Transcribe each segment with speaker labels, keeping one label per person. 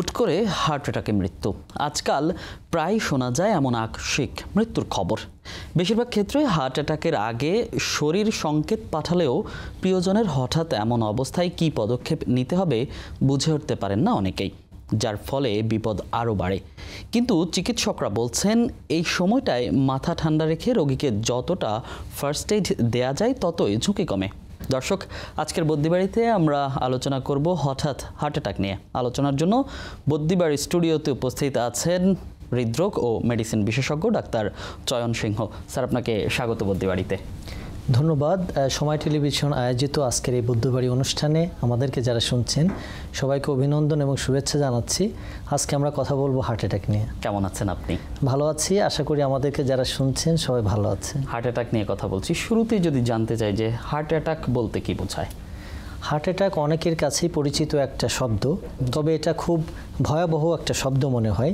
Speaker 1: হুট করে হার্ট অ্যাটাকে মৃত্যু। আজকাল প্রায় শোনা যায় এমন আকস্মিক মৃত্যুর খবর। বেশিরভাগ ক্ষেত্রে হার্ট অ্যাটাকের আগে শরীর সংকেত পাঠালেও প্রিয়জনের হঠাৎ এমন অবস্থায় কী পদক্ষেপ নিতে হবে বুঝে উঠতে পারেন না অনেকেই, যার ফলে বিপদ আরও বাড়ে। কিন্তু চিকিৎসকরা বলছেন এই সময়টায় মাথা ঠান্ডা রেখে রোগীকে যতটা ফার্স্ট এইড দেয়া যায় ততই ঝুঁকি কমে। দর্শক, আজকের বদ্যিবাড়িতে আমরা আলোচনা করব হঠাৎ হার্ট অ্যাটাক নিয়ে। আলোচনার জন্য বদ্যিবাড়ি স্টুডিওতে উপস্থিত আছেন হৃদরোগ ও মেডিসিন বিশেষজ্ঞ ডাক্তার চয়ন সিংহ। স্যার, আপনাকে স্বাগত বদ্যিবাড়িতে।
Speaker 2: ধন্যবাদ। সময় টেলিভিশন আয়োজিত আজকের এই বদ্যিবাড়ি অনুষ্ঠানে আমাদেরকে যারা শুনছেন সবাইকে অভিনন্দন এবং শুভেচ্ছা জানাচ্ছি। আজকে আমরা কথা বলবো হার্ট অ্যাটাক নিয়ে।
Speaker 1: কেমন আছেন আপনি?
Speaker 2: ভালো আছি, আশা করি আমাদেরকে যারা শুনছেন সবাই ভালো আছে।
Speaker 1: হার্ট অ্যাটাক নিয়ে কথা বলছি, শুরুতেই যদি জানতে চাই যে হার্ট অ্যাটাক বলতে কি বোঝায়?
Speaker 2: হার্ট অ্যাটাক অনেকের কাছেই পরিচিত একটা শব্দ, তবে এটা খুব ভয়াবহ একটা শব্দ মনে হয়।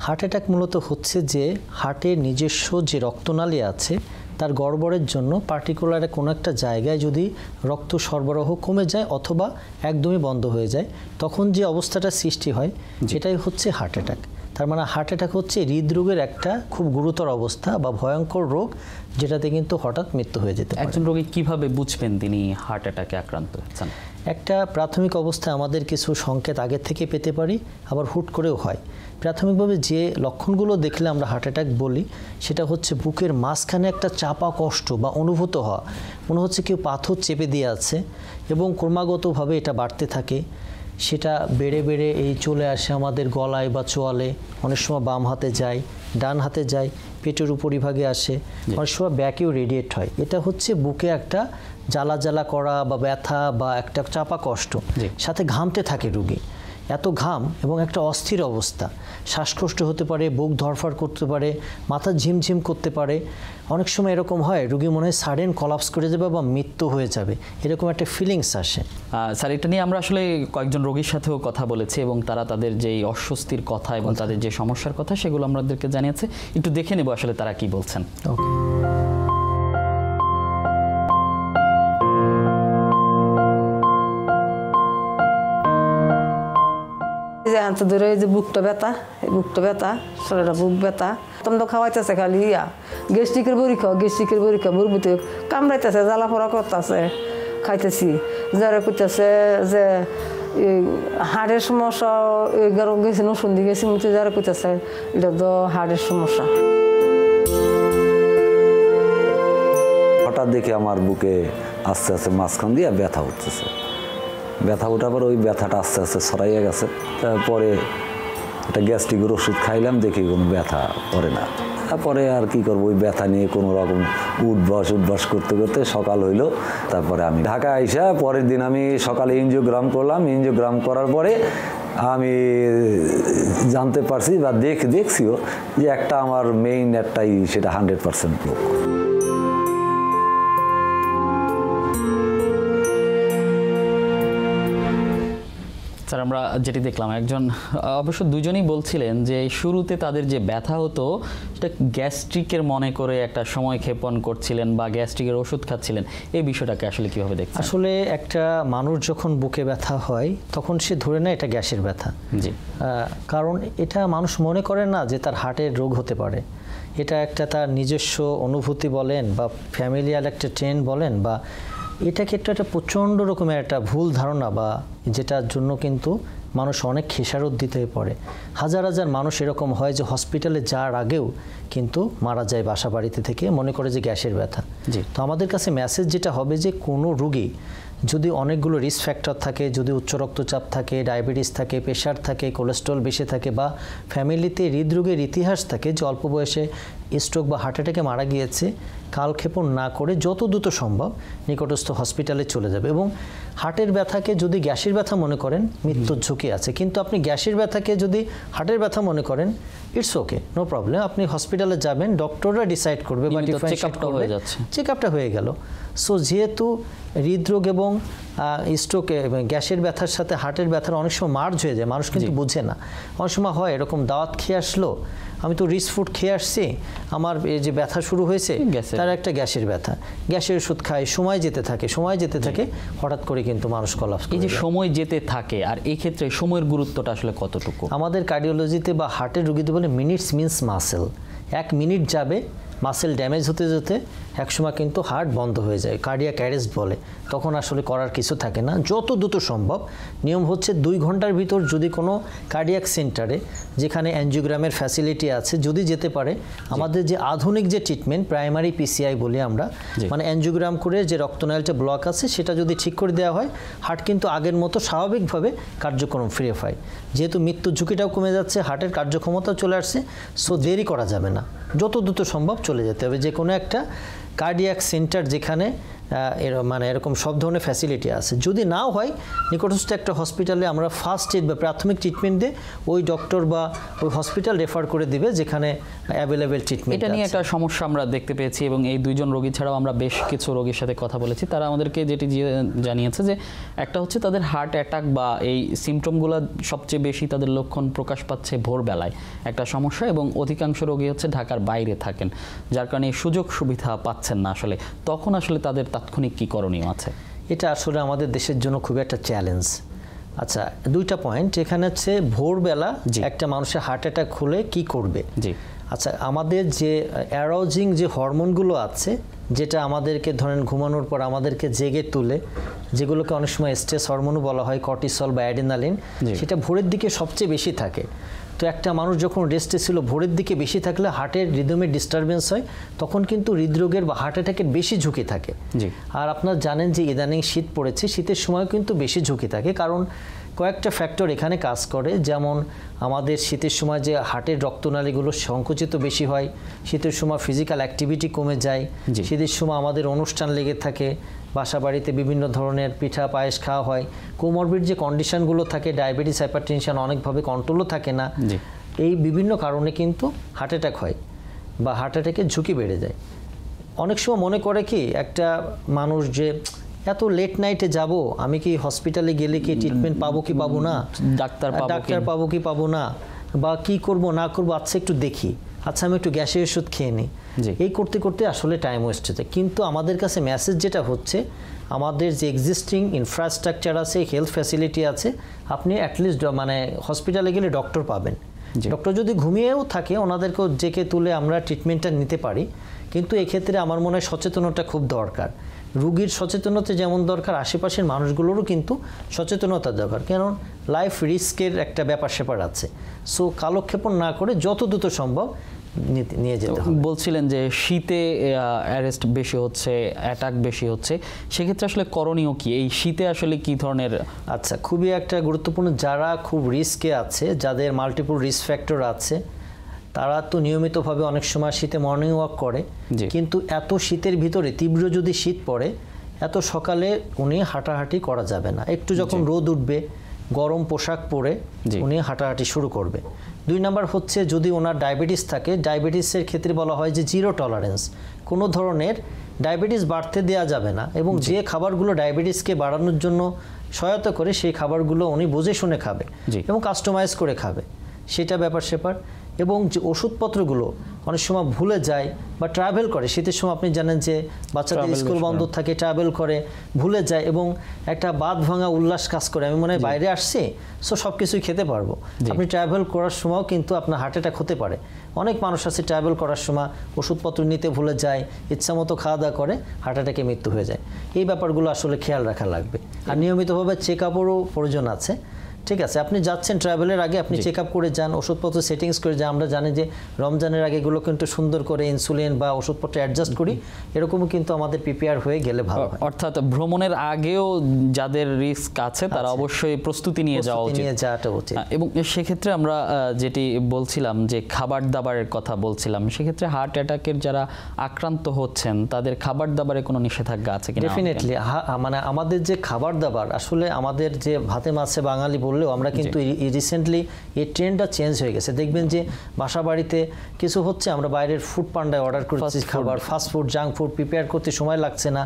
Speaker 2: হার্ট অ্যাটাক মূলত হচ্ছে যে হার্টের নিজস্ব যে রক্তনালী আছে তার গড়বড়ের জন্য পার্টিকুলার কোনো একটা জায়গায় যদি রক্ত সরবরাহ কমে যায় অথবা একদমই বন্ধ হয়ে যায়, তখন যে অবস্থাটা সৃষ্টি হয় সেটাই হচ্ছে হার্ট অ্যাটাক। তার মানে হার্ট অ্যাটাক হচ্ছে হৃদরোগের একটা খুব গুরুতর অবস্থা বা ভয়ঙ্কর রোগ, যেটাতে কিন্তু হঠাৎ মৃত্যু হয়ে যেতে পারে।
Speaker 1: একজন রোগী কিভাবে বুঝবেন তিনি হার্ট অ্যাটাকে আক্রান্ত হচ্ছেন?
Speaker 2: একটা প্রাথমিক অবস্থায় আমাদের কিছু সংকেত আগে থেকে পেতে পারি, আবার হুট করেও হয়। প্রাথমিকভাবে যে লক্ষণগুলো দেখলে আমরা হার্ট অ্যাটাক বলি সেটা হচ্ছে বুকের মাঝখানে একটা চাপা কষ্ট বা অনুভূত হওয়া, মনে হচ্ছে কেউ পাথর চেপে দিয়ে আছে এবং ক্রমাগতভাবে এটা বাড়তে থাকে। সেটা বেড়ে বেড়ে এই চলে আসে আমাদের গলায় বা চোয়ালে, অনেক সময় বাম হাতে যায়, ডান হাতে যায়, পেটের উপরিভাগে আসে, অনেক সময় ব্যাকেও রেডিয়েট হয়। এটা হচ্ছে বুকে একটা জ্বালা জ্বালা করা বা ব্যথা বা একটা চাপা কষ্ট, সাথে ঘামতে থাকে রোগী। এত ঘাম এবং একটা অস্থির অবস্থা, শ্বাসকষ্ট হতে পারে, বুক ধরফড় করতে পারে, মাথা ঝিমঝিম করতে পারে। অনেক সময় এরকম হয় রোগী মনে হয় সাডেন কলাপস করে যাবে বা মৃত্যু হয়ে যাবে, এরকম একটা ফিলিংস আসে।
Speaker 1: স্যার, এটা নিয়ে আমরা আসলে কয়েকজন রোগীর সাথেও কথা বলেছি এবং তারা তাদের যে অস্বস্তির কথা এবং তাদের যে সমস্যার কথা সেগুলো আমাদেরকে জানিয়েছে। একটু দেখে নেব আসলে তারা কি বলছেন।
Speaker 2: ওকে।
Speaker 3: ধরে এই যে বুকটা ব্যথা শরীরটা বুক ব্যথা, তখন তো খাওয়াইতেছে খালি গ্যাস্ট্রিকের বড়ি খাও বুড়বুতে কামড়াইতেছে, জ্বালা পোড়া করতেছে, খাইতেছি। যারা করতেছে যে হাড়ের সমস্যা, গেছি ওষুধ দিয়ে গেছি, যারা করতেছে এটা তো হাড়ের সমস্যা।
Speaker 4: হঠাৎ দেখে আমার বুকে আস্তে আস্তে মাঝখান দিয়ে ব্যথা উঠতেছে। ব্যথা ওঠার পর ওই ব্যথাটা আস্তে আস্তে ছড়াইয়া গেছে। তারপরে একটা গ্যাস্ট্রিকের ওষুধ খাইলাম, দেখি কোনো ব্যথা পড়ে না। তারপরে আর কি করবো, ওই ব্যথা নিয়ে কোনো রকম উঠবাস করতে করতে সকাল হইলো। তারপরে আমি ঢাকায় আইসা পরের দিন আমি সকালে এনজিওগ্রাম করলাম। এনজিওগ্রাম করার পরে আমি জানতে পারছি বা দেখছিও যে একটা আমার মেইন একটাই, সেটা 100% লোক।
Speaker 1: স্যার, আমরা যেটি দেখলাম একজন, অবশ্য দুজনেই বলছিলেন যে শুরুতে তাদের যে ব্যথা হতো সেটা গ্যাস্ট্রিকের মনে করে একটা সময় ক্ষেপণ করছিলেন বা গ্যাস্ট্রিকের ওষুধ খাচ্ছিলেন। এই বিষয়টাকে আসলে কিভাবে দেখছেন?
Speaker 2: আসলে একটা মানুষ যখন বুকে ব্যথা হয় তখন সে ধরে নেয় এটা গ্যাসের ব্যথা।
Speaker 1: জি।
Speaker 2: কারণ এটা মানুষ মনে করে না যে তার হার্টের রোগ হতে পারে। এটা একটা তার নিজস্ব অনুভূতি বলেন বা ফ্যামিলিয়াল একটা ট্রেন্ড বলেন, বা এটা ক্ষেত্রে একটা প্রচণ্ড রকমের একটা ভুল ধারণা, বা যেটার জন্য কিন্তু মানুষ অনেক খেসারত দিতে পড়ে। হাজার হাজার মানুষ এরকম হয় যে হসপিটালে যাওয়ার আগেও কিন্তু মারা যায় বাসা বাড়িতে থেকে, মনে করে যে গ্যাসের ব্যথা। তো আমাদের কাছে মেসেজ যেটা হবে যে কোনো রোগী যদি অনেকগুলো রিস্ক ফ্যাক্টর থাকে, যদি উচ্চ রক্তচাপ থাকে, ডায়াবেটিস থাকে, প্রেশার থাকে, কোলেস্ট্রল বেশি থাকে, বা ফ্যামিলিতে হৃদরোগের ইতিহাস থাকে যে অল্প বয়সে স্ট্রোক বা হার্ট অ্যাটাকে মারা গিয়েছে, কালক্ষেপণ না করে যত দ্রুত সম্ভব নিকটস্থ হসপিটালে চলে যাবে। এবং হার্টের ব্যথাকে যদি গ্যাসের ব্যথা মনে করেন মৃত্যুর ঝুঁকি আছে, কিন্তু আপনি গ্যাসের ব্যথাকে যদি হার্টের ব্যথা মনে করেন ইটস ওকে, নো প্রবলেম। আপনি হসপিটালে যাবেন, ডক্টররা ডিসাইড করবে বা
Speaker 1: চেকআপটা হয়ে যাচ্ছে,
Speaker 2: চেকআপটা হয়ে গেল। সো যেহেতু হৃদরোগ এবং স্ট্রোকে গ্যাসের ব্যথার সাথে হার্টের ব্যথার অনেক সময় মার্জ হয়ে যায়, মানুষ কিন্তু বোঝে না। অনেক সময় হয় এরকম, দাওয়াত খেয়ে আসলো, আমি তো রিচ ফুড খেয়ে আসছি, আমার এই যে ব্যথা শুরু হয়েছে, তার একটা গ্যাসের ব্যথা, গ্যাসের ওষুধ খাই, সময় যেতে থাকে, হঠাৎ করে কিন্তু মানুষ কলাপস।
Speaker 1: এই যে সময় যেতে থাকে, আর এই ক্ষেত্রে সময়ের গুরুত্বটা আসলে কতটুকু?
Speaker 2: আমাদের কার্ডিওলজিতে বা হার্টের রোগীতে বলে মিনিটস মিনস মাসেল। 1 মিনিট যাবে, মাসেল ড্যামেজ হতে যেতে একসময় কিন্তু হার্ট বন্ধ হয়ে যায়, কার্ডিয়াক অ্যারেস্ট বলে। তখন আসলে করার কিছু থাকে না। যত দ্রুত সম্ভব, নিয়ম হচ্ছে 2 ঘন্টার ভিতর যদি কোনো কার্ডিয়াক সেন্টারে যেখানে অ্যানজিওগ্রামের ফ্যাসিলিটি আছে যদি যেতে পারে, আমাদের যে আধুনিক যে ট্রিটমেন্ট প্রাইমারি পিসিআই বলি আমরা, মানে অ্যানজিওগ্রাম করে যে রক্তনালীটা ব্লক আছে সেটা যদি ঠিক করে দেওয়া হয়, হার্ট কিন্তু আগের মতো স্বাভাবিকভাবে কার্যক্রম ফিরে পায়। যেহেতু মৃত্যুর ঝুঁকিটাও কমে যাচ্ছে, হার্টের কার্যক্ষমতাও চলে আসছে, সো দেরি করা যাবে না, যত দ্রুত সম্ভব চলে যেতে হবে যে কোনো একটা কার্ডিয়াক সেন্টার যেখানে মানে এরকম সব ধরনের ফ্যাসিলিটি আছে। যদি নাও হয়, নিকটস্থ একটা হসপিটালে আমরা ফার্স্ট এড বা প্রাথমিক ট্রিটমেন্ট দিয়ে ওই ডক্টর বা ওই হসপিটাল রেফার করে দিবে যেখানে অ্যাভেলেবেল ট্রিটমেন্ট।
Speaker 1: এটা নিয়ে একটা সমস্যা আমরা দেখতে পেয়েছি, এবং এই 2 জন রোগী ছাড়াও আমরা বেশ কিছু রোগীর সাথে কথা বলেছি। তারা আমাদেরকে যেটি জানিয়েছে যে একটা হচ্ছে তাদের হার্ট অ্যাটাক বা এই সিমটমগুলো সবচেয়ে বেশি তাদের লক্ষণ প্রকাশ পাচ্ছে ভোরবেলায়, একটা সমস্যা, এবং অধিকাংশ রোগী হচ্ছে ঢাকার বাইরে থাকেন, যার কারণে সুযোগ সুবিধা পাচ্ছেন না আসলে। তখন আসলে তাদের তাৎক্ষণিক কি করণীয় আছে?
Speaker 2: এটা আসলে আমাদের দেশের জন্য খুব একটা চ্যালেঞ্জ। আচ্ছা, 2টা পয়েন্ট এখানে হচ্ছে, ভোরবেলা একটা মানুষের হার্ট অ্যাটাক হলে কি করবে। আচ্ছা, আমাদের যে অ্যারাউজিং যে হরমোনগুলো আছে, যেটা আমাদেরকে ধরেন ঘুমানোর পর আমাদেরকে জেগে তুলে, যেগুলোকে অনেক সময় স্ট্রেস হরমোনও বলা হয়, কর্টিসল বা অ্যাড্রিনালিন, সেটা ভোরের দিকে সবচেয়ে বেশি থাকে। তো একটা মানুষ যখন রেস্টে ছিল, ভোরের দিকে বেশি থাকলে হার্টের রিদমের ডিস্টারবেন্স হয়, তখন কিন্তু হৃদরোগের বা হার্ট অ্যাটাকের বেশি ঝুঁকি থাকে। আর আপনারা জানেন যে ইদানিং শীত পড়েছে, শীতের সময় কিন্তু বেশি ঝুঁকি থাকে, কারণ কয়েকটা ফ্যাক্টর এখানে কাজ করে। যেমন আমাদের শীতের সময় যে হার্টের রক্তনালীগুলো সংকুচিত বেশি হয়, শীতের সময় ফিজিক্যাল অ্যাক্টিভিটি কমে যায়, শীতের সময় আমাদের অনুষ্ঠান লেগে থাকে, বাসা বাড়িতে বিভিন্ন ধরনের পিঠা পায়েস খাওয়া হয়, কোমরবিড যে কন্ডিশনগুলো থাকে, ডায়াবেটিস, হাইপারটেনশন অনেকভাবে কন্ট্রোলও থাকে না, এই বিভিন্ন কারণে কিন্তু হার্ট অ্যাটাক হয় বা হার্ট অ্যাটাকের ঝুঁকি বেড়ে যায়। অনেক সময় মনে করে কি একটা মানুষ যে এত লেট নাইটে যাব, আমি কি হসপিটালে গেলে কি ট্রিটমেন্ট পাবো কি পাবো না, ডাক্তার পাবো কি পাবো না, বা কি করব না করবো, আচ্ছা একটু দেখি, আচ্ছা আমি একটু গ্যাসের ওষুধ খেয়ে নিই, এই করতে করতে আসলে টাইম ওয়েস্ট হচ্ছে। কিন্তু আমাদের কাছে মেসেজ যেটা হচ্ছে, আমাদের যে এক্সিস্টিং ইনফ্রাস্ট্রাকচার আছে, হেলথ ফ্যাসিলিটি আছে, আপনি অ্যাটলিস্ট মানে হসপিটালে গেলে ডক্টর পাবেন। ডক্টর যদি ঘুমিয়েও থাকে, ওনাদেরকেও জেকে তুলে আমরা ট্রিটমেন্টটা নিতে পারি। কিন্তু এক্ষেত্রে আমার মনে হয় সচেতনতা খুব দরকার। রুগীর সচেতনতা যেমন দরকার, আশেপাশের মানুষগুলোরও কিন্তু সচেতনতা দরকার, কারণ লাইফ রিস্কের একটা ব্যাপার স্যাপার আছে। সো কালক্ষেপণ না করে যত দ্রুত সম্ভব নিয়ে যেতে হবে।
Speaker 1: বলছিলেন যে শীতে অ্যারেস্ট বেশি হচ্ছে, অ্যাটাক বেশি হচ্ছে, সেক্ষেত্রে আসলে করণীয় কি? এই শীতে আসলে কি ধরনের?
Speaker 2: আচ্ছা, খুবই একটা গুরুত্বপূর্ণ, যারা খুব রিস্কে আছে, যাদের মাল্টিপল রিস্ক ফ্যাক্টর আছে, তারা তো নিয়মিতভাবে অনেক সময় শীতে মর্নিং ওয়াক করে, কিন্তু এত শীতের ভিতরে তীব্র যদি শীত পড়ে, এত সকালে উনি হাঁটাহাঁটি করা যাবে না। একটু যখন রোদ উঠবে, গরম পোশাক পরে উনি হাঁটাহাঁটি শুরু করবে। 2 নাম্বার হচ্ছে, যদি ওনার ডায়াবেটিস থাকে, ডায়াবেটিসের ক্ষেত্রে বলা হয় যে 0 টলারেন্স, কোনো ধরনের ডায়াবেটিস বাড়তে দেওয়া যাবে না, এবং যে খাবারগুলো ডায়াবেটিসকে বাড়ানোর জন্য সহায়তা করে সেই খাবারগুলো উনি বুঝে শুনে খাবে এবং কাস্টমাইজ করে খাবে, সেটা ব্যাপার স্যাপার। এবং যে ওষুধপত্রগুলো অনেক সময় ভুলে যায় বা ট্রাভেল করে, শীতের সময় আপনি জানেন যে বাচ্চাদের স্কুল বন্ধ থাকে, ট্রাভেল করে, ভুলে যায়, এবং একটা বাদ ভাঙা উল্লাস কাজ করে, আমি মনে হয় বাইরে আসছি, সো সব কিছুই খেতে পারবো। আপনি ট্রাভেল করার সময়ও কিন্তু আপনার হার্ট অ্যাটাক হতে পারে। অনেক মানুষ আছে ট্রাভেল করার সময় ওষুধপত্র নিতে ভুলে যায়, ইচ্ছামতো খাওয়া দাওয়া করে, হার্ট অ্যাটাকে মৃত্যু হয়ে যায়। এই ব্যাপারগুলো আসলে খেয়াল রাখা লাগবে। আর নিয়মিতভাবে চেক আপেরও প্রয়োজন আছে। ঠিক আছে, আপনি যাচ্ছেন ট্রাভেলের আগে আপনি চেক আপ করে যান, ওষুধপত্র সেটিংস করে যান। আমরা জানি যে রমজানের আগে এগুলো কিন্তু সুন্দর করে ইনসুলিন বা ওষুধপত্র অ্যাডজাস্ট করি, এরকমও কিন্তু আমাদের প্রিপেয়ার হয়ে গেলে ভালো হয়।
Speaker 1: অর্থাৎ ভ্রমণের আগেও যাদের রিস্ক আছে তারা অবশ্যই প্রস্তুতি নিয়ে যাওয়া উচিত। এবং সেক্ষেত্রে আমরা যেটি বলছিলাম যে খাবার দাবারের কথা বলছিলাম, সেক্ষেত্রে হার্ট অ্যাটাকের যারা আক্রান্ত হচ্ছেন তাদের খাবার দাবারে কোনো নিষেধাজ্ঞা আছে কিনা?
Speaker 2: ডেফিনেটলি, মানে আমাদের যে খাবার দাবার, আসলে আমাদের যে ভাতে মাছে বাঙালি করলেও আমরা কিন্তু রিসেন্টলি এই ট্রেন্ডটা চেঞ্জ হয়ে গেছে। দেখবেন যে বাসা বাড়িতে কিছু হচ্ছে, আমরা বাইরের ফুড পান্ডায় অর্ডার করছি খাবার, fast food, junk food prepare করতে সময় লাগছে না,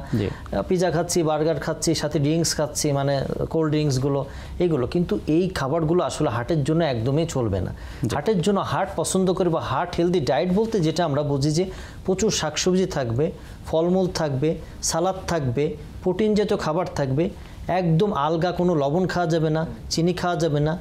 Speaker 2: পিজা খাচ্ছি, বার্গার খাচ্ছি, সাথে ড্রিঙ্কস খাচ্ছি, মানে কোল্ড ড্রিঙ্কসগুলো, এইগুলো কিন্তু এই খাবারগুলো আসলে হার্টের জন্য একদমই চলবে না। হার্টের জন্য হার্ট পছন্দ করে বা হার্ট হেলদি ডায়েট বলতে যেটা আমরা বুঝি যে প্রচুর শাকসবজি থাকবে, ফলমূল থাকবে, সালাদ থাকবে, প্রোটিন জাতীয় খাবার থাকবে, একদম আলগা কোনো লবণ খাওয়া যাবে না, চিনি খাওয়া যাবে না,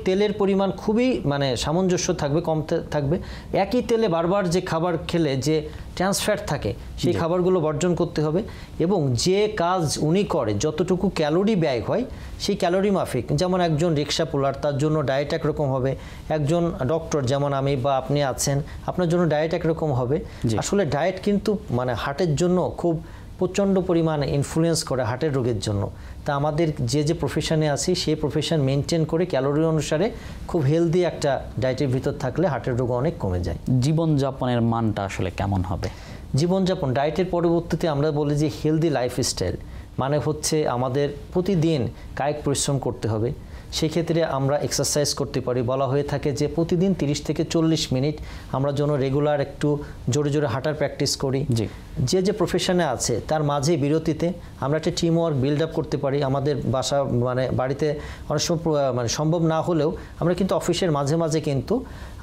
Speaker 2: তেলের পরিমাণ খুবই মানে সামঞ্জস্য থাকবে, কম থাকবে। একই তেলে বারবার যে খাবার খেলে যে ট্রান্স ফ্যাট থাকে সেই খাবারগুলো বর্জন করতে হবে, এবং যে কাজ উনি করে যতটুকু ক্যালোরি ব্যয় হয় সেই ক্যালোরি মাফিক, যেমন একজন রিক্সা পুলার তার জন্য ডায়েট একরকম হবে, একজন ডক্টর যেমন আমি বা আপনি আছেন আপনার জন্য ডায়েট একরকম হবে। আসলে ডায়েট কিন্তু মানে হার্টের জন্য খুব প্রচণ্ড পরিমাণে ইনফ্লুয়েন্স করে হার্টের রোগের জন্য। তা আমাদের যে প্রফেশনে আছি সেই প্রফেশন মেনটেন করে ক্যালোরি অনুসারে খুব হেলদি একটা ডায়েটের ভিতর থাকলে হার্টের রোগ অনেক কমে যায়।
Speaker 1: জীবনযাপনের মানটা আসলে কেমন হবে?
Speaker 2: জীবনযাপন ডায়েটের পরবর্তীতে আমরা বলি যে হেলদি লাইফস্টাইল মানে হচ্ছে আমাদের প্রতিদিন কায়িক পরিশ্রম করতে হবে। সেক্ষেত্রে আমরা এক্সারসাইজ করতে পারি, বলা হয়ে থাকে যে প্রতিদিন 30 থেকে 40 মিনিট আমরা যেন রেগুলার একটু জোরে জোরে হাঁটার প্র্যাকটিস করি। যে প্রফেশনে আছে তার মাঝে বিরতিতে আমরা একটা টিম ওয়ার্ক বিল্ড আপ করতে পারি। আমাদের বাসা মানে বাড়িতে অনেক সময় মানে সম্ভব না হলেও আমরা কিন্তু অফিসের মাঝে মাঝে কিন্তু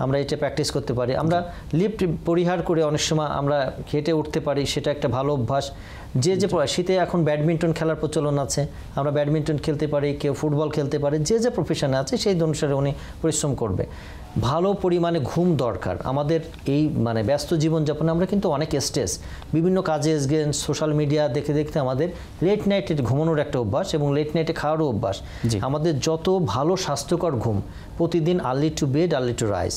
Speaker 2: আমরা এটা প্র্যাকটিস করতে পারি। আমরা লিফট পরিহার করে অনেক সময় আমরা হেঁটে উঠতে পারি, সেটা একটা ভালো অভ্যাস। যে শীতে এখন ব্যাডমিন্টন খেলার প্রচলন আছে, আমরা ব্যাডমিন্টন খেলতে পারি, কেউ ফুটবল খেলতে পারে, যে প্রফেশনে আছে সেই অনুসারে উনি পরিশ্রম করবে। ভালো পরিমাণে ঘুম দরকার আমাদের এই মানে ব্যস্ত জীবনযাপনে। আমরা কিন্তু অনেক স্ট্রেস, বিভিন্ন কাজে সোশ্যাল মিডিয়া দেখে দেখতে আমাদের লেট নাইটে ঘুমানোর একটা অভ্যাস এবং লেট নাইটে খাওয়ারও অভ্যাস। আমাদের যত ভালো স্বাস্থ্যকর ঘুম, প্রতিদিন early to bed early to rise,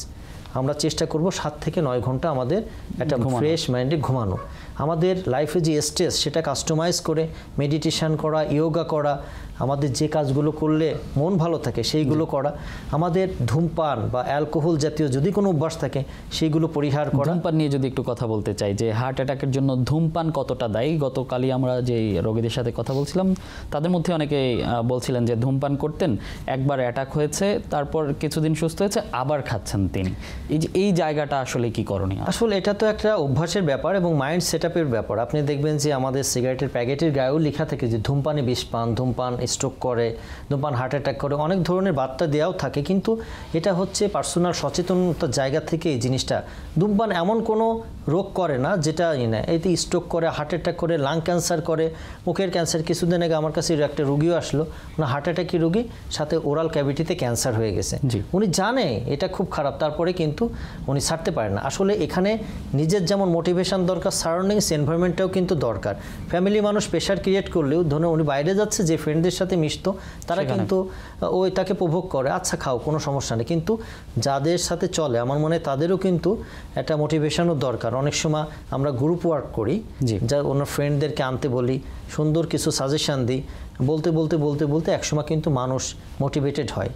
Speaker 2: আমরা চেষ্টা করব 7 থেকে 9 ঘন্টা আমাদের একটা ফ্রেশ মাইন্ডে ঘুমানো। আমাদের লাইফে যে স্ট্রেস সেটা কাস্টমাইজ করে মেডিটেশন করা, ইয়োগা করা, আমাদের যে কাজগুলো করলে মন ভালো থাকে সেইগুলো করা, আমাদের ধূমপান বা অ্যালকোহল জাতীয় যদি কোনো অভ্যাস থাকে সেইগুলো পরিহার করা।
Speaker 1: ধূমপান নিয়ে যদি একটু কথা বলতে চাই যে হার্ট অ্যাটাকের জন্য ধূমপান কতটা দায়ী। গতকালই আমরা যে রোগীদের সাথে কথা বলছিলাম তাদের মধ্যে অনেকে বলছিলেন যে ধূমপান করতেন, একবার অ্যাটাক হয়েছে, তারপর কিছুদিন সুস্থ হয়েছে, আবার খাচ্ছেন তিনি। এই জায়গাটা আসলে কি করণীয়?
Speaker 2: আসলে এটা তো একটা অভ্যাসের ব্যাপার এবং মাইন্ড সেটআপের ব্যাপার। আপনি দেখবেন যে আমাদের সিগারেটের প্যাকেটের গায়েও লেখা থাকে যে ধূমপানে বিষপান, ধূমপান স্ট্রোক করে, ধূমপান হার্ট অ্যাটাক করে, অনেক ধরনের বার্তা দেওয়াও থাকে। কিন্তু এটা হচ্ছে পার্সোনাল সচেতনতার জায়গা থেকে এই জিনিসটা। ধূমপান এমন কোনো রোগ করে না যেটা এতে স্ট্রোক করে, হার্ট অ্যাটাক করে, লাং ক্যান্সার করে, মুখের ক্যান্সার। কিছুদিন আগে আমার কাছে একটা রুগীও আসলো, ওনার হার্ট অ্যাটাকি রুগী, সাথে ওরাল ক্যাভিটিতে ক্যান্সার হয়ে গেছে। উনি জানে এটা খুব খারাপ, তারপরে কিন্তু উনি ছাড়তে পারেন না। আসলে এখানে নিজের যেমন মোটিভেশন দরকার, সারাউন্ডিংস এনভায়রনমেন্টটাও কিন্তু দরকার। ফ্যামিলি মানুষ প্রেশার ক্রিয়েট করলেও ধরুন উনি বাইরে যাচ্ছে, যে ফ্রেন্ডদের সাথে মিশতো তারা কিন্তু ওই তাকে উপভোগ করে, আচ্ছা খাও কোনো সমস্যা নেই। কিন্তু যাদের সাথে চলে আমার মনে হয় তাদেরও কিন্তু একটা মোটিভেশনও দরকার। অনেক সময় আমরা গ্রুপ ওয়ার্ক করি, যা ওনার ফ্রেন্ডদেরকে আনতে বলি, সুন্দর কিছু সাজেশান দিই, বলতে বলতে বলতে বলতে একসময় কিন্তু মানুষ মোটিভেটেড হয়।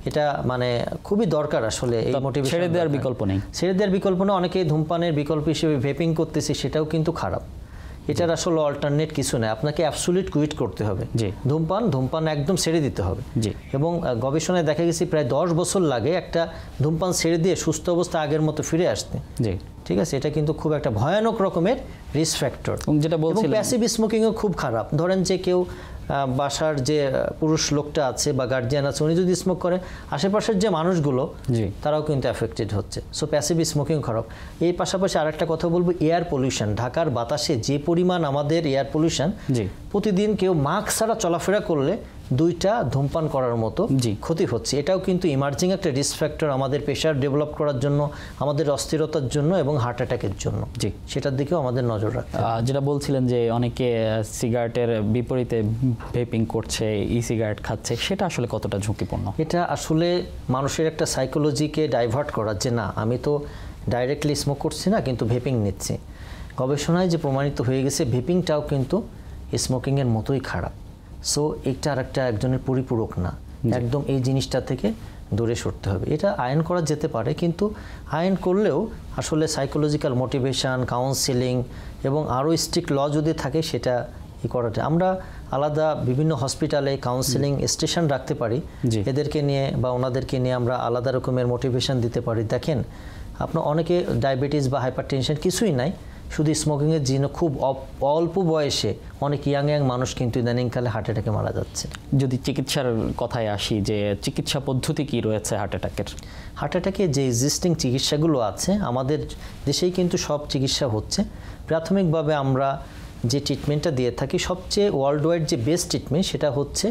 Speaker 2: এটা মানে খুবই দরকার আসলে। এই মোটিভেশন ছেড়ে দেওয়ার বিকল্প নেই, ছেড়ে দেওয়ার বিকল্প নেই। অনেকে ধূমপানের বিকল্প হিসেবে ভেপিং করতেছে, সেটাও কিন্তু খারাপ। এটার আসলে অল্টারনেট কিছু নেই, আপনাকে অ্যাবসলিউট কুইট করতে হবে। ধূমপান একদম ছেড়ে দিতে হবে। এবং গবেষণায় দেখা গেছে প্রায় 10 বছর লাগে একটা ধূমপান ছেড়ে দিয়ে সুস্থ অবস্থা আগের মতো ফিরে আসতে। ঠিক আছে, এটা কিন্তু খুব একটা ভয়ানক রকমের রিস্ক ফ্যাক্টর। যেটা বলছিলেন প্যাসিভ স্মোকিংও খুব খারাপ। ধরেন যে কেউ বাসার যে পুরুষ লোকটা আছে বা গার্জিয়ান আছে, উনি যদি স্মোক করে, আশেপাশের যে মানুষগুলো তারাও কিন্তু অ্যাফেক্টেড হচ্ছে। সো প্যাসিভ স্মোকিং খারাপ। এই পাশাপাশি আরেকটা কথা বলবো, এয়ার পলিউশন। ঢাকার বাতাসে যে পরিমাণ আমাদের এয়ার পলিউশন, প্রতিদিন কেউ মাস্ক ছাড়া চলাফেরা করলে 2টা ধূমপান করার মতো ক্ষতি হচ্ছে। এটাও কিন্তু ইমার্জিং একটা রিস্ক ফ্যাক্টর আমাদের প্রেশার ডেভেলপ করার জন্য, আমাদের অস্থিরতার জন্য এবং হার্ট অ্যাটাকের জন্য। সেটার দিকেও আমাদের নজর রাখতে হবে।
Speaker 1: যেটা বলছিলেন যে অনেকে সিগারেটের বিপরীতে ভেপিং করছে, ই সিগারেট খাচ্ছে, সেটা আসলে কতটা ঝুঁকিপূর্ণ?
Speaker 2: এটা আসলে মানুষের একটা সাইকোলজিকে ডাইভার্ট করা, যে না আমি তো ডাইরেক্টলি স্মোক করছি না কিন্তু ভেপিং নিচ্ছি। গবেষণায় যে প্রমাণিত হয়ে গেছে ভেপিংটাও কিন্তু স্মোকিংয়ের মতোই খারাপ। সো এটা আরেকটা একজনের পরিপূরক না, একদম এই জিনিসটা থেকে দূরে সরতে হবে। এটা আইন করা যেতে পারে, কিন্তু আইন করলেও আসলে সাইকোলজিক্যাল মোটিভেশন, কাউন্সিলিং এবং আরও স্ট্রিক্ট ল যদি থাকে সেটা করাটা। আমরা আলাদা বিভিন্ন হসপিটালে কাউন্সেলিং স্টেশন রাখতে পারি,
Speaker 1: জি।
Speaker 2: এদেরকে নিয়ে বা ওনাদেরকে নিয়ে আমরা আলাদা রকমের মোটিভেশন দিতে পারি। দেখেন আপনার অনেকে ডায়াবেটিস বা হাইপারটেনশন কিছুই নাই, শুধু স্মোকিংয়ের জন্য খুব অল্প বয়সে অনেক ইয়াং মানুষ কিন্তু ইদানিংকালে হার্ট অ্যাটাকে মারা যাচ্ছে।
Speaker 1: যদি চিকিৎসার কথায় আসি, যে চিকিৎসা পদ্ধতি কি রয়েছে হার্ট অ্যাটাকের?
Speaker 2: হার্ট অ্যাটাকে যে এক্সিস্টিং চিকিৎসাগুলো আছে আমাদের দেশেই কিন্তু সব চিকিৎসা হচ্ছে। প্রাথমিকভাবে আমরা যে ট্রিটমেন্টটা দিয়ে থাকি, সবচেয়ে ওয়ার্ল্ড ওয়াইড যে বেস্ট ট্রিটমেন্ট সেটা হচ্ছে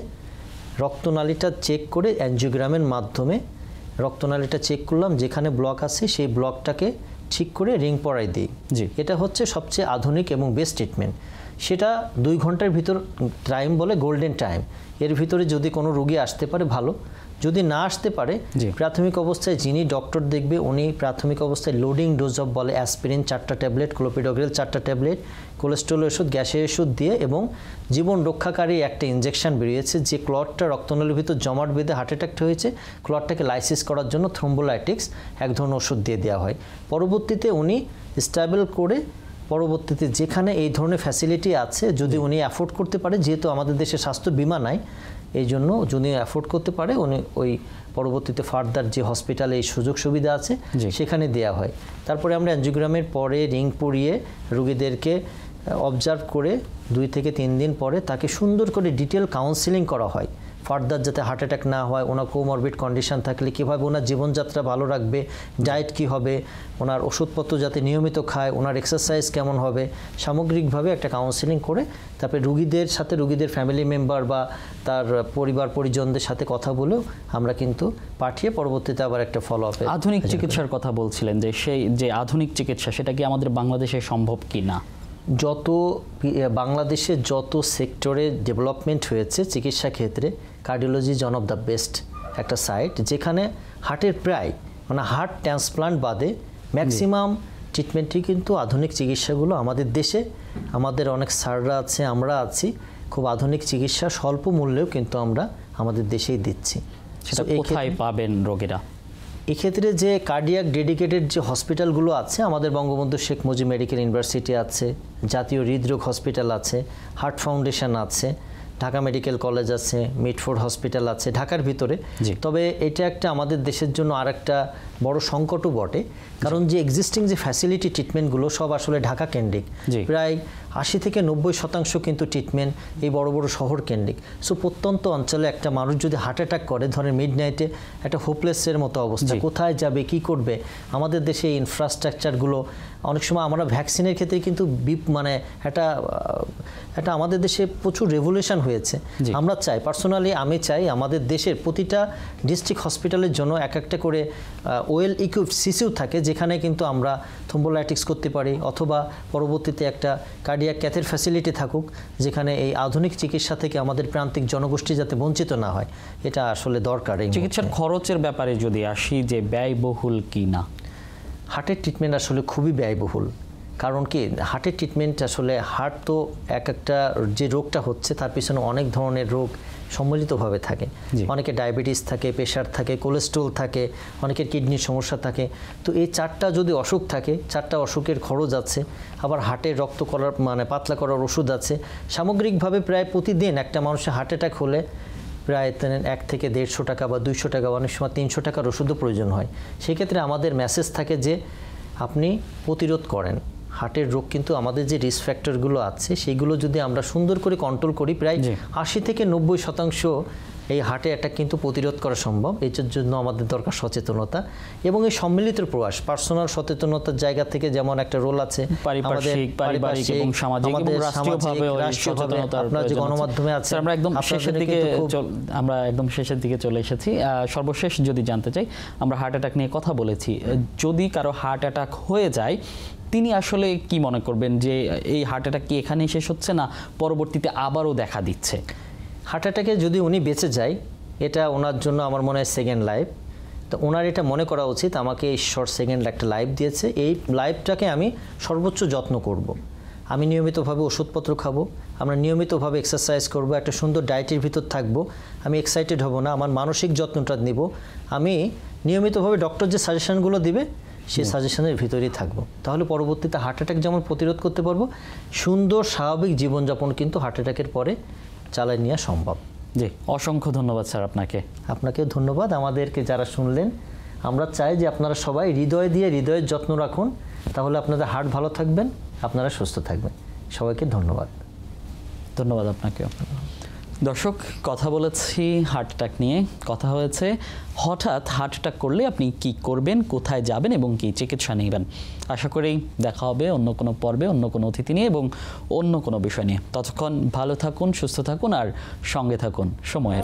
Speaker 2: রক্তনালীটা চেক করে অ্যানজিওগ্রামের মাধ্যমে রক্তনালীটা চেক করলাম, যেখানে ব্লক আছে সেই ব্লকটাকে ঠিক করে রিং পরাই দিই।
Speaker 1: জি।
Speaker 2: এটা হচ্ছে সবচেয়ে আধুনিক এবং বেস্ট ট্রিটমেন্ট। সেটা 2 ঘন্টার ভিতর টাইম বলে গোল্ডেন টাইম, এর ভিতরে যদি কোনো রোগী আসতে পারে ভালো, যদি না আসতে পারে
Speaker 1: জি।
Speaker 2: প্রাথমিক অবস্থায় যিনি ডক্টর দেখবে উনি প্রাথমিক অবস্থায় লোডিং ডোজ অফ বলে অ্যাসপিরিন 4টা ট্যাবলেট, ক্লোপিডোগ্রেল 4টা ট্যাবলেট, কোলেস্ট্রল ওষুধ, গ্যাসের ওষুধ দিয়ে এবং জীবন রক্ষাকারী একটা ইনজেকশন বেরিয়েছে যে ক্লটটা রক্তনালীর ভিতর জমাট বেঁধে হার্ট অ্যাটাকটা হয়েছে, ক্লটটাকে লাইসিস করার জন্য থ্রোম্বোলাইটিক্স এক ধরনের ওষুধ দিয়ে দেওয়া হয়। পরবর্তীতে উনি স্টেবল করে পরবর্তীতে যেখানে এই ধরনের ফ্যাসিলিটি আছে যদি উনি অ্যাফোর্ড করতে পারে, যেহেতু আমাদের দেশে স্বাস্থ্য বিমা নাই, এই জন্য যদি অ্যাফোর্ড করতে পারে উনি ওই পরবর্তীতে ফার্দার যে হসপিটালে এই সুযোগ সুবিধা আছে সেখানে দেওয়া হয়। তারপরে আমরা অ্যানজিওগ্রামের পরে রিং পরিয়ে রোগীদেরকে অবজার্ভ করে 2 থেকে 3 দিন পরে তাকে সুন্দর করে ডিটেল কাউন্সেলিং করা হয়, ফার্দার যাতে হার্ট অ্যাটাক না হয়, ওনার কোমরবিড কন্ডিশন থাকলে কীভাবে ওনার জীবনযাত্রা ভালো রাখবে, ডায়েট কী হবে, ওনার ওষুধপত্র যাতে নিয়মিত খায়, ওনার এক্সারসাইজ কেমন হবে, সামগ্রিকভাবে একটা কাউন্সেলিং করে তারপরে রুগীদের সাথে রুগীদের ফ্যামিলি মেম্বার বা তার পরিবার পরিজনদের সাথে কথা বলেও আমরা কিন্তু পাঠিয়ে পরবর্তীতে আবার একটা ফলো আপে।
Speaker 1: আধুনিক চিকিৎসার কথা বলছিলেন, যে সেই যে আধুনিক চিকিৎসা সেটা কি আমাদের বাংলাদেশে সম্ভব কি না?
Speaker 2: যত বাংলাদেশে যত সেক্টরে ডেভেলপমেন্ট হয়েছে চিকিৎসা ক্ষেত্রে, cardiology one of the best একটা সাইট, যেখানে হার্টের প্রায় মানে হার্ট ট্রান্সপ্লান্ট বাদে ম্যাক্সিমাম ট্রিটমেন্টই কিন্তু আধুনিক চিকিৎসাগুলো আমাদের দেশে, আমাদের অনেক স্যাররা আছে, আমরা আছি, খুব আধুনিক চিকিৎসা স্বল্প মূল্যেও কিন্তু আমরা আমাদের দেশেই দিচ্ছি।
Speaker 1: সেটা কোথায় পাবেন রোগীরা?
Speaker 2: এক্ষেত্রে যে কার্ডিয়াক ডেডিকেটেড যে হসপিটালগুলো আছে, আমাদের বঙ্গবন্ধু শেখ মুজিব মেডিকেল ইউনিভার্সিটি আছে, জাতীয় হৃদরোগ হসপিটাল আছে, হার্ট ফাউন্ডেশন আছে, ঢাকা মেডিকেল কলেজ আছে, মিটফোর্ড হসপিটাল আছে ঢাকার ভিতরে। তবে এটা একটা আমাদের দেশের জন্য আরেকটা বড় সংকটও বটে, কারণ যে এক্সিস্টিং যে ফ্যাসিলিটি ট্রিটমেন্টগুলো সব আসলে ঢাকা কেন্দ্রিক, প্রায় 80 থেকে 90% কিন্তু ট্রিটমেন্ট এই বড় বড় শহর কেন্দ্রিক। সো প্রত্যন্ত অঞ্চলে একটা মানুষ যদি হার্ট অ্যাটাক করে, ধরেন মিড নাইটে, একটা হোপলেসের মতো অবস্থা, কোথায় যাবে, কি করবে? আমাদের দেশে এই ইনফ্রাস্ট্রাকচারগুলো অনেক সময় আমরা ভ্যাকসিনের ক্ষেত্রে কিন্তু মানে এটা আমাদের দেশে প্রচুর রেভলিউশন হয়েছে। আমরা চাই, পার্সোনালি আমি চাই আমাদের দেশের প্রতিটা ডিস্ট্রিক্ট হসপিটালের জন্য একটা করে ওয়েল ইকুইপড সিসিউ থাকে, যেখানে কিন্তু আমরা থ্রোম্বোলাইটিক্স করতে পারি, অথবা পরবর্তীতে একটা কার্ডিয়াক ক্যাথের ফ্যাসিলিটি থাকুক, যেখানে এই আধুনিক চিকিৎসা থেকে আমাদের প্রান্তিক জনগোষ্ঠী যাতে বঞ্চিত না হয়, এটা আসলে দরকার।
Speaker 1: চিকিৎসার খরচের ব্যাপারে যদি আসি, যে ব্যয়বহুল কি না?
Speaker 2: হার্টের ট্রিটমেন্ট আসলে খুবই ব্যয়বহুল। কারণ কি, হার্টের ট্রিটমেন্ট আসলে হার্ট তো একটা যে রোগটা হচ্ছে তার পিছনে অনেক ধরনের রোগ সম্মিলিতভাবে থাকে। অনেকে ডায়াবেটিস থাকে, প্রেশার থাকে, কোলেস্ট্রল থাকে, অনেকের কিডনির সমস্যা থাকে। তো এই 4টা যদি অসুখ থাকে, 4টা অসুখের খরচ আছে, আবার হার্টের রক্ত করার মানে পাতলা করার ওষুধ আছে। সামগ্রিকভাবে প্রায় প্রতিদিন একটা মানুষের হার্ট অ্যাটাক হলে প্রায় 1 থেকে 150 টাকা বা 200 টাকা, অনেক সময় 300 টাকার ওষুধও প্রয়োজন হয়। সেক্ষেত্রে আমাদের মেসেজ থাকে যে আপনি প্রতিরোধ করেন। হার্টের রোগ কিন্তু আমাদের যে রিস্ক ফ্যাক্টরগুলো আছে সেইগুলো যদি আমরা সুন্দর করে কন্ট্রোল করি, প্রায় 80 থেকে 90% এই হার্টে অ্যাটাক কিন্তু প্রতিরোধ করা সম্ভব। এর জন্য আমাদের দরকার সচেতনতা এবং এই সম্মিলিত প্রয়াস। পার্সোনাল সচেতনতার জায়গা থেকে যেমন একটা রোল আছে,
Speaker 1: পারিবারিক এবং সামাজিক এবং রাষ্ট্রীয়ভাবে
Speaker 2: আপনার যে গণমাধ্যমে আছে।
Speaker 1: আমরা একদম শেষের দিকে চলে এসেছি। সর্বশেষ যদি জানতে চাই, আমরা হার্ট অ্যাটাক নিয়ে কথা বলেছি, যদি কারো হার্ট অ্যাটাক হয়ে যায় তিনি আসলে কি মনে করবেন যে এই হার্ট অ্যাটাক কি এখানেই শেষ হচ্ছে না, পরবর্তীতে আবারও দেখা দিচ্ছে?
Speaker 2: হার্ট অ্যাটাকে যদি উনি বেঁচে যায়, এটা ওনার জন্য আমার মনে হয় সেকেন্ড লাইফ। তো ওনার এটা মনে করা উচিত, আমাকে ঈশ্বর সেকেন্ড একটা লাইফ দিয়েছে, এই লাইফটাকে আমি সর্বোচ্চ যত্ন করব। আমি নিয়মিতভাবে ওষুধপত্র খাবো, আমরা নিয়মিতভাবে এক্সারসাইজ করব, একটা সুন্দর ডায়েটের ভিতর থাকবো, আমি এক্সাইটেড হব না, আমার মানসিক যত্নটা নিব, আমি নিয়মিতভাবে ডক্টর যে সাজেশনগুলো দিবে সেই সাজেশনের ভিতরেই থাকবো। তাহলে পরবর্তীতে হার্ট অ্যাটাক যেমন প্রতিরোধ করতে পারবো, সুন্দর স্বাভাবিক জীবনযাপন কিন্তু হার্ট অ্যাটাকের পরে চালিয়ে নেওয়া সম্ভব।
Speaker 1: জি, অসংখ্য ধন্যবাদ স্যার আপনাকে।
Speaker 2: আপনাকেও ধন্যবাদ। আমাদেরকে যারা শুনলেন, আমরা চাই যে আপনারা সবাই হৃদয় দিয়ে হৃদয়ের যত্ন রাখুন, তাহলে আপনাদের হার্ট ভালো থাকবেন, আপনারা সুস্থ থাকবেন। সবাইকে ধন্যবাদ।
Speaker 1: ধন্যবাদ আপনাকেও। দর্শক, কথা বলেছি হার্ট অ্যাটাক নিয়ে, কথা হয়েছে হঠাৎ হার্ট অ্যাটাক করলে আপনি কি করবেন, কোথায় যাবেন এবং কি চিকিৎসা নেবেন। আশা করি দেখা হবে অন্য কোনো পর্বে, অন্য কোনো অতিথি নিয়ে এবং অন্য কোনো বিষয় নিয়ে। ততক্ষণ ভালো থাকুন, সুস্থ থাকুন আর সঙ্গে থাকুন সময়ের।